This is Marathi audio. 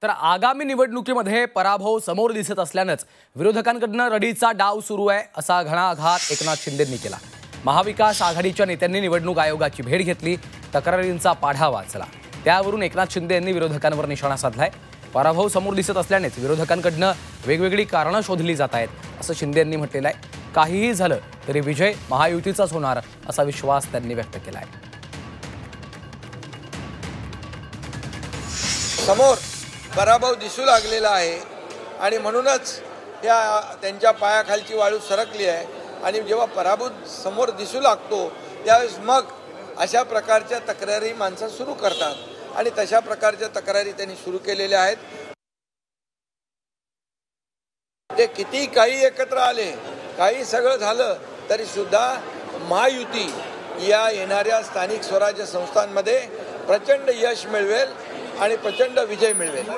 तर आगामी निवडणुकीमध्ये पराभव समोर दिसत असल्यानंच विरोधकांकडून रडीचा डाव सुरू आहे असा घणाघात एकनाथ शिंदेंनी केला। महाविकास आघाडीच्या नेत्यांनी निवडणूक आयोगाची भेट घेतली, तक्रारींचा पाढा वाचला। त्यावरून एकनाथ शिंदे यांनी विरोधकांवर निशाणा साधलाय। पराभव समोर दिसत असल्यानेच विरोधकांकडून वेगवेगळी कारणं शोधली जात आहेत असं शिंदे यांनी म्हटलेलं आहे। काहीही झालं तरी विजय महायुतीचाच होणार असा विश्वास त्यांनी व्यक्त केलाय। समोर पराभव दिसू लागलेला आहे आणि म्हणूनच या त्यांच्या पायाखालची वाळू सरकली आहे आणि जेव्हा पराभव समोर दिसू लागतो त्यावेळेस मग अशा प्रकारच्या तक्रारी माणसं सुरू करतात आणि तशा प्रकारच्या तक्रारी त्यांनी सुरू केलेल्या आहेत। ते किती काही एकत्र आले, काही सगळं झालं तरी सुद्धा महायुती या येणाऱ्या स्थानिक स्वराज्य संस्थांमध्ये प्रचंड यश मिळवेल आणि प्रचंड विजय मिळवेल।